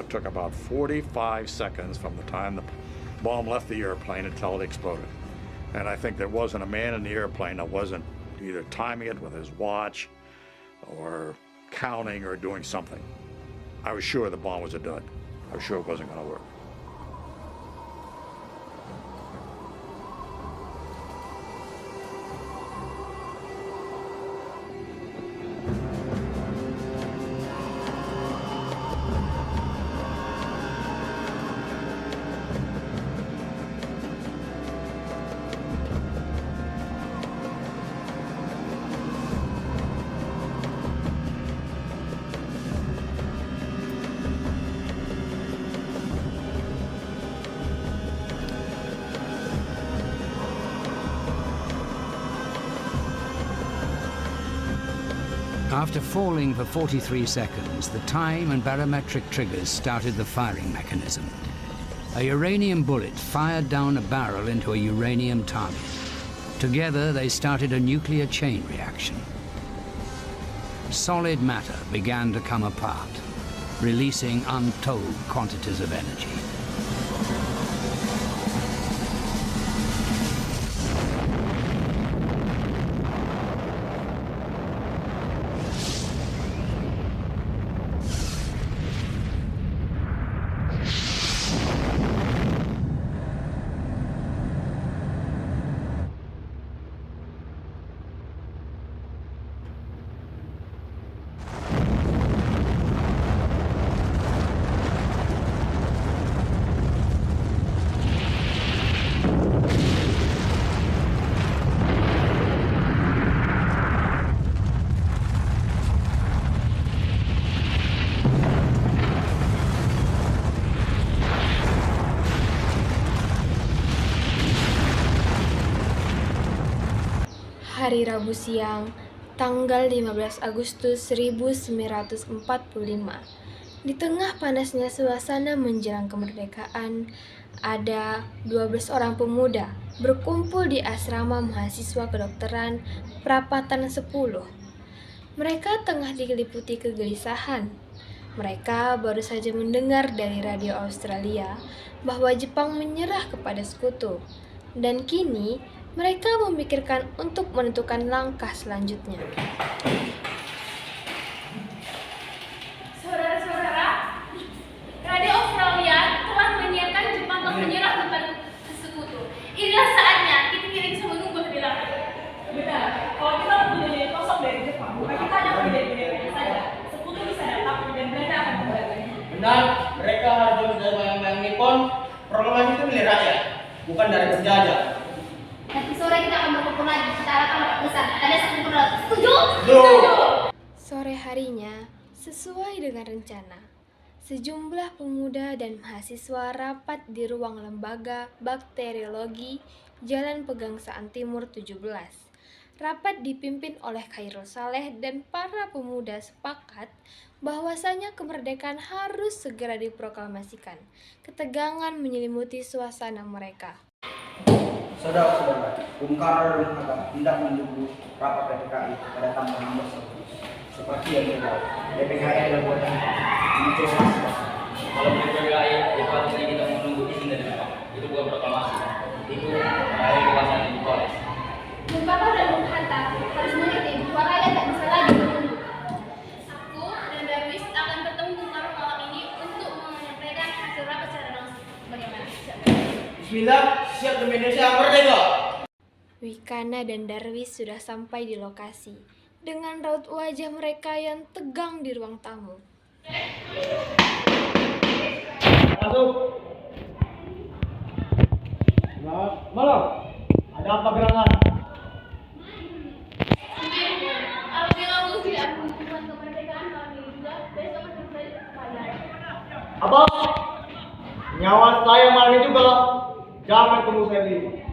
it took about 45 seconds from the time the bomb left the airplane until it exploded. And I think there wasn't a man in the airplane that wasn't either timing it with his watch or counting or doing something. I was sure the bomb was a dud. I was sure it wasn't going to work. After falling for 43 seconds, the time and barometric triggers started the firing mechanism. A uranium bullet fired down a barrel into a uranium target. Together, they started a nuclear chain reaction. Solid matter began to come apart, releasing untold quantities of energy. Hari Rabu siang, tanggal 15 Agustus 1945. Di tengah panasnya suasana menjelang kemerdekaan, ada 12 orang pemuda berkumpul di asrama mahasiswa kedokteran Prapatan 10. Mereka tengah diliputi kegelisahan. Mereka baru saja mendengar dari radio Australia bahwa Jepang menyerah kepada sekutu, dan kini mereka memikirkan untuk menentukan langkah selanjutnya. Saudara-saudara, Radio Australia telah menyiarkan Jepang telah menyerah kepada sekutu. Inilah saatnya kita tidak bisa menunggu lebih lama. Benar, kalau kita mempunyai kosong dari Jepang, bukan kita hanya mempunyai saja. Sekutu bisa datang dan mereka akan kembali. Benar, mereka harus dari bayang-bayang Nippon. Proklamasi itu milik rakyat, bukan dari penjajah. Nanti sore kita akan berkumpul lagi. Kita akan besar. Ada sempurna. Setuju? Setuju. Sore harinya, sesuai dengan rencana, sejumlah pemuda dan mahasiswa rapat di ruang lembaga bakteriologi Jalan Pegangsaan Timur 17. Rapat dipimpin oleh Khairul Saleh dan para pemuda sepakat bahwasanya kemerdekaan harus segera diproklamasikan. Ketegangan menyelimuti suasana mereka. Saudara-saudara, Bung Karno dan Bung Hatta tidak menunggu rapat PPKI pada tanggal 16 Agustus. Seperti yang kita tahu, PPKI adalah buatan Jepang. Kalau PPKI, Jepang ini kita menunggu izin dari Jepang. Itu bukan proklamasi. Itu dari kekuasaan yang dipoles. Bung Karno dan Bung Hatta harus mengerti bahwa rakyat tak bisa lagi menunggu. Aku dan Darwis akan bertemu Bung Karno malam ini untuk menyampaikan hasil rapat secara langsung. Bagaimana? Bismillah, siap demi Indonesia merdeka. Wikana dan Darwis sudah sampai di lokasi dengan raut wajah mereka yang tegang di ruang tamu. Masuk. Selamat malam. Ada apa gerangan? Apabila Bung tidak menunjukkan kemerdekaan malam ini juga, besok akan kembali kepada. Apa? Nyawa saya malam ini juga. Jangan tunggu saya berdiri.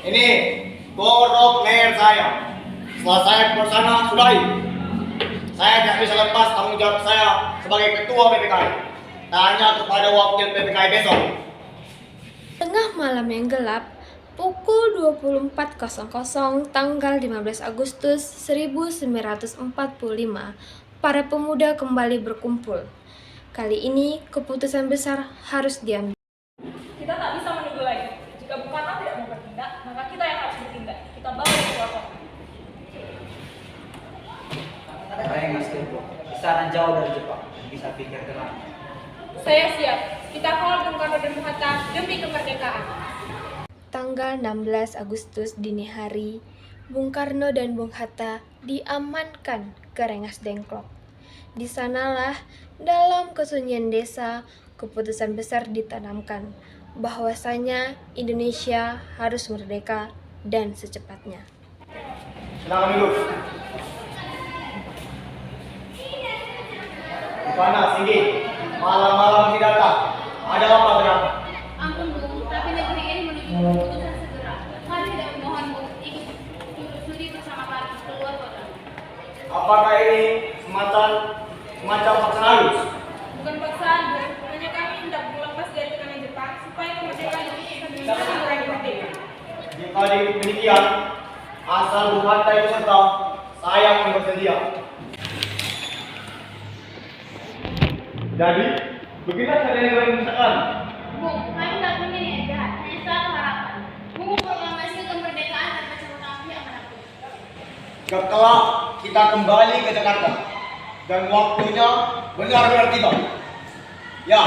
Ini borok leher saya. Setelah saya ke sana, sudahi. Saya tidak bisa lepas tanggung jawab saya sebagai ketua PPKI. Tanya kepada wakil PPKI besok. Tengah malam yang gelap, pukul 24.00 tanggal 15 Agustus 1945, para pemuda kembali berkumpul. Kali ini keputusan besar harus diambil. Kita tak bisa menunggu lagi. Jika Bung Karno tidak mau bertindak, maka kita yang harus bertindak. Kita bawa ke kota. Rengas Dengklok, kisaran jauh dari Jepang, bisa pikir tenang. Saya siap. Kita kawal Bung Karno dan Bung Hatta demi kemerdekaan. Tanggal 16 Agustus dini hari, Bung Karno dan Bung Hatta diamankan ke Rengas Dengklok. Di sanalah dalam kesunyian desa keputusan besar ditanamkan bahwasanya Indonesia harus merdeka dan secepatnya. Silakan duduk. Rifana, Singgi, malam-malam masih datang. Ada apa berapa? Ampun Bu, tapi negeri ini menuju keputusan segera. Kami tidak memohon Bu ikut studi bersama kami keluar kota. Apakah ini semacam paksaan halus? Bukan paksaan, Bu. Hanya kami hendak berlepas dari tekanan Jepang supaya kemerdekaan Indonesia bisa meraih merdeka. Jika demikian, asal Bung Hatta ikut serta, saya akan bersedia. Jadi, beginilah kalian yang memisahkan. Bu, kami tak punya niat jahat, hanya satu harapan. Mengumpul proklamasi kemerdekaan tanpa cabut pihak manapun. Kelak kita kembali ke Jakarta dan waktunya benar-benar tiba. Ya,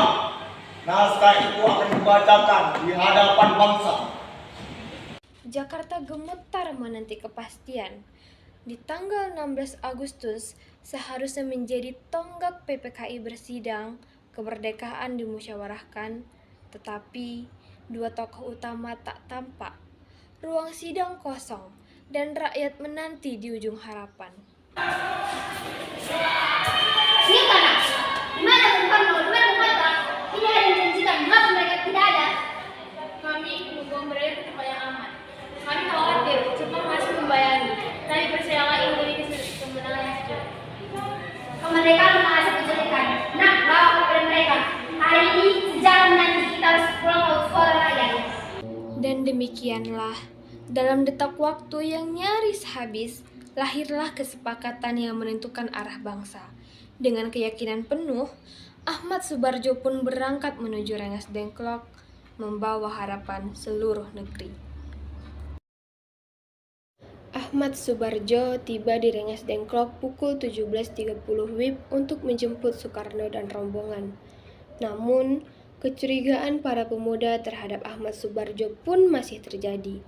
naskah itu akan dibacakan di hadapan bangsa. Jakarta gemetar menanti kepastian. Di tanggal 16 Agustus seharusnya menjadi tonggak PPKI bersidang, kemerdekaan dimusyawarahkan, tetapi dua tokoh utama tak tampak. Ruang sidang kosong dan rakyat menanti di ujung harapan. Siapa nak? Di mana Bung Karno? Di mana Bung Hatta? Ini ada yang janjikan, mengapa mereka tidak ada? Kami membawa mereka ke tempat yang aman. Kami khawatir Jepang masih membayangi. Tapi percayalah ini memiliki kemenangan yang sejati. Kemerdekaan mengasah kejelekan. Nak, bawa kepada mereka. Hari ini sejarah menanti kita harus pulang ke sekolah rakyat. Dan demikianlah, dalam detak waktu yang nyaris habis, lahirlah kesepakatan yang menentukan arah bangsa. Dengan keyakinan penuh, Ahmad Subarjo pun berangkat menuju Rengas Dengklok, membawa harapan seluruh negeri. Ahmad Subarjo tiba di Rengas Dengklok pukul 17.30 WIB untuk menjemput Soekarno dan rombongan. Namun, kecurigaan para pemuda terhadap Ahmad Subarjo pun masih terjadi.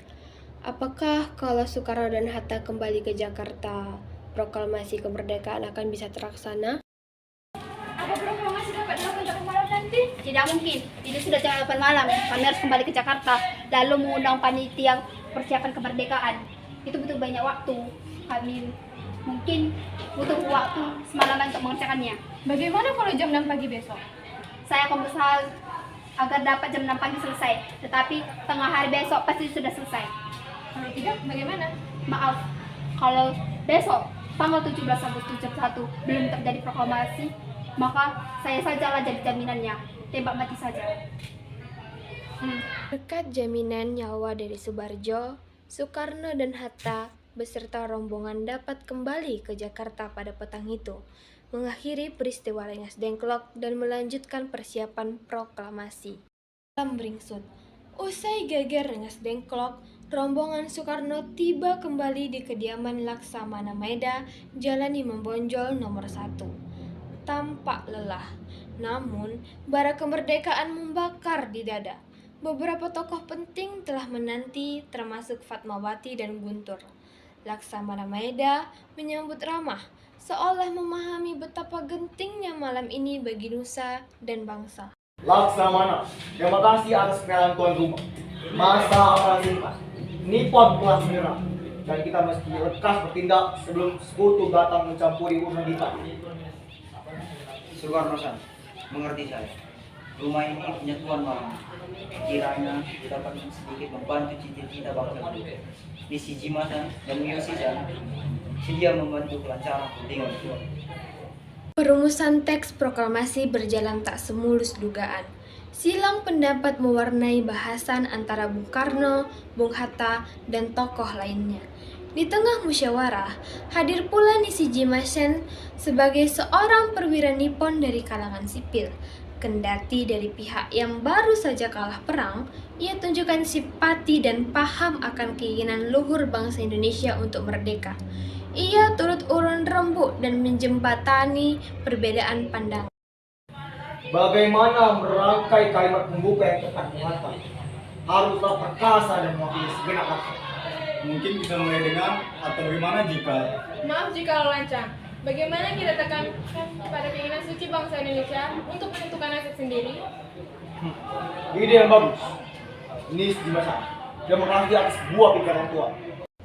Apakah kalau Soekarno dan Hatta kembali ke Jakarta, proklamasi kemerdekaan akan bisa terlaksana? Apa proklamasi dapat dilakukan malam nanti? Tidak mungkin. Ini sudah jam 8 malam. Kami harus kembali ke Jakarta, lalu mengundang panitia persiapan kemerdekaan. Itu butuh banyak waktu. Kami mungkin butuh waktu semalaman untuk mengerjakannya. Bagaimana kalau jam 6 pagi besok? Saya akan berusaha agar dapat jam 6 pagi selesai. Tetapi tengah hari besok pasti sudah selesai. Kalau tidak, bagaimana? Maaf, kalau besok tanggal 17 Agustus jam 1 belum terjadi proklamasi, maka saya sajalah jadi jaminannya. Tembak mati saja. Berkat jaminan nyawa dari Subarjo, Soekarno dan Hatta beserta rombongan dapat kembali ke Jakarta pada petang itu, mengakhiri peristiwa Rengas Dengklok dan melanjutkan persiapan proklamasi. Malam beringsut, usai geger Rengas Dengklok, rombongan Soekarno tiba kembali di kediaman Laksamana Maeda, Jalan Imam Bonjol nomor 1. Tampak lelah, namun bara kemerdekaan membakar di dada. Beberapa tokoh penting telah menanti, termasuk Fatmawati dan Guntur. Laksamana Maeda menyambut ramah, seolah memahami betapa gentingnya malam ini bagi nusa dan bangsa. Laksamana, terima kasih atas kenalan tuan rumah. Masa akan simpan. Nippon telah menyerah, dan kita mesti lekas bertindak sebelum sekutu datang mencampuri urusan kita. Soekarno-san, mengerti saya. Rumah ini punya Tuan Malam. Kiranya dapat sedikit membantu cita-cita bangsa kita. Di Sijima-san dan Miyoshi-san sedia membantu kelancaran perundingan itu. Perumusan teks proklamasi berjalan tak semulus dugaan. Silang pendapat mewarnai bahasan antara Bung Karno, Bung Hatta, dan tokoh lainnya. Di tengah musyawarah, hadir pula Nishijima Sen sebagai seorang perwira Nippon dari kalangan sipil. Kendati dari pihak yang baru saja kalah perang, ia tunjukkan simpati dan paham akan keinginan luhur bangsa Indonesia untuk merdeka. Ia turut urun rembuk dan menjembatani perbedaan pandangan. Bagaimana merangkai kalimat pembuka yang tepat muatan? Haruslah perkasa dan mewakili segenap bangsa. Mungkin bisa mulai dengan atau bagaimana jika Maaf jika lancang. Bagaimana kita tekan pada keinginan suci bangsa Indonesia untuk menentukan nasib sendiri? Ide yang bagus. Ini Jimasa. Demokrasi atas buah pikiran tua.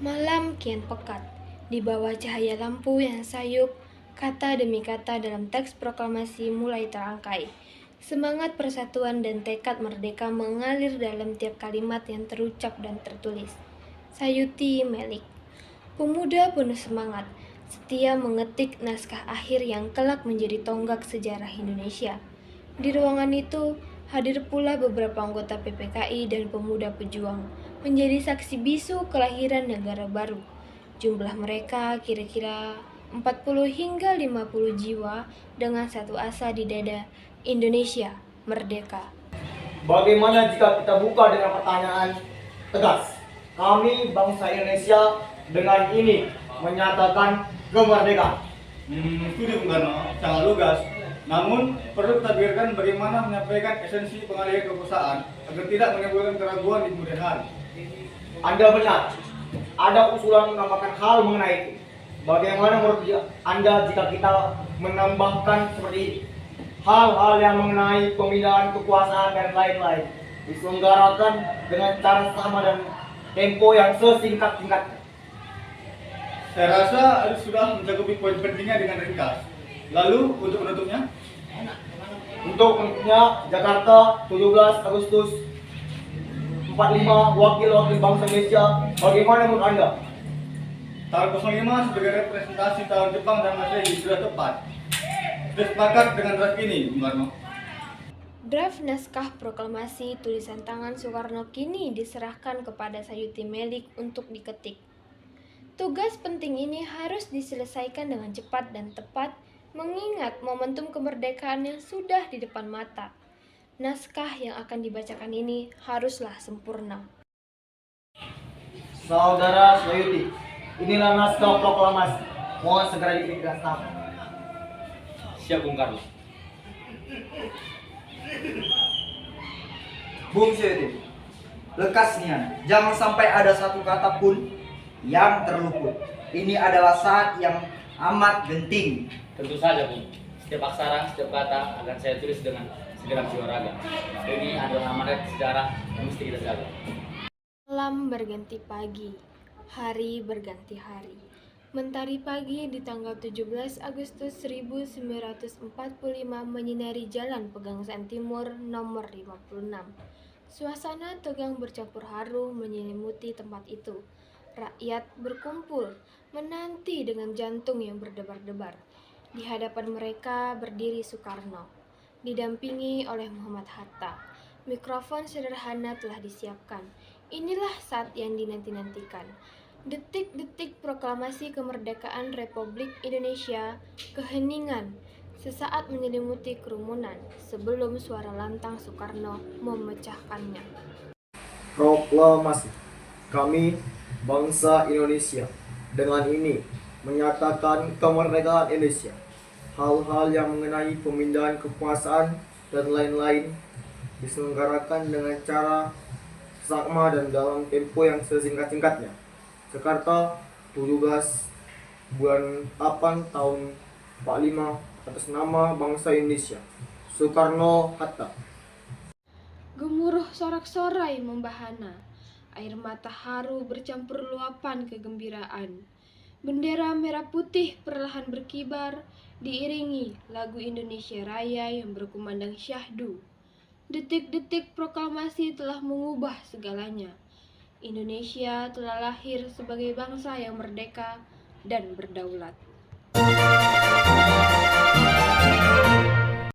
Malam kian pekat. Di bawah cahaya lampu yang sayup, kata demi kata dalam teks proklamasi mulai terangkai. Semangat persatuan dan tekad merdeka mengalir dalam tiap kalimat yang terucap dan tertulis. Sayuti Melik, pemuda penuh semangat, setia mengetik naskah akhir yang kelak menjadi tonggak sejarah Indonesia. Di ruangan itu, hadir pula beberapa anggota PPKI dan pemuda pejuang, menjadi saksi bisu kelahiran negara baru. Jumlah mereka kira-kira 40 hingga 50 jiwa dengan satu asa di dada, Indonesia merdeka. Bagaimana jika kita buka dengan pertanyaan tegas? Kami bangsa Indonesia dengan ini menyatakan kemerdekaan. Setuju Bung Karno, sangat lugas. Namun perlu kita pikirkan bagaimana menyampaikan esensi pengalihan kekuasaan agar tidak menimbulkan keraguan di kemudian hari. Anda benar. Ada usulan menambahkan hal mengenai itu. Bagaimana menurut Anda jika kita menambahkan seperti ini? Hal-hal yang mengenai pemindahan kekuasaan dan lain-lain diselenggarakan dengan cara sama dan tempo yang sesingkat-singkatnya. Saya rasa sudah mencakupi poin pentingnya dengan ringkas. Lalu untuk penutupnya? Untuk menutupnya, Jakarta 17 Agustus 45, wakil-wakil bangsa Indonesia. Bagaimana menurut Anda? Tahun 05 sebagai representasi tahun Jepang dan Masehi sudah tepat. Sudah sepakat dengan draft ini, Bung Karno. Draft naskah proklamasi tulisan tangan Soekarno kini diserahkan kepada Sayuti Melik untuk diketik. Tugas penting ini harus diselesaikan dengan cepat dan tepat, mengingat momentum kemerdekaan yang sudah di depan mata. Naskah yang akan dibacakan ini haruslah sempurna. Saudara Sayuti, inilah naskah proklamasi. Mohon segera diketikkan tangan. Siap Bung Karno. Bung Sayuti, lekasnya jangan sampai ada satu kata pun yang terluput. Ini adalah saat yang amat genting. Tentu saja Bung. Setiap aksara, setiap kata akan saya tulis dengan segenap jiwa raga. Ini adalah amanat sejarah yang mesti kita jaga. Malam berganti pagi, hari berganti hari. Mentari pagi di tanggal 17 Agustus 1945 menyinari Jalan Pegangsaan Timur nomor 56. Suasana tegang bercampur haru menyelimuti tempat itu. Rakyat berkumpul, menanti dengan jantung yang berdebar-debar. Di hadapan mereka berdiri Soekarno, didampingi oleh Muhammad Hatta. Mikrofon sederhana telah disiapkan. Inilah saat yang dinanti-nantikan. Detik-detik proklamasi kemerdekaan Republik Indonesia, keheningan sesaat menyelimuti kerumunan sebelum suara lantang Soekarno memecahkannya. Proklamasi. Kami bangsa Indonesia dengan ini menyatakan kemerdekaan Indonesia. Hal-hal yang mengenai pemindahan kekuasaan dan lain-lain diselenggarakan dengan cara sama dan dalam tempo yang sesingkat-singkatnya. Jakarta 17 bulan 8 tahun 45 atas nama bangsa Indonesia. Soekarno Hatta. Gemuruh sorak-sorai membahana. Air mata haru bercampur luapan kegembiraan. Bendera merah putih perlahan berkibar, diiringi lagu Indonesia Raya yang berkumandang syahdu. Detik-detik proklamasi telah mengubah segalanya. Indonesia telah lahir sebagai bangsa yang merdeka dan berdaulat.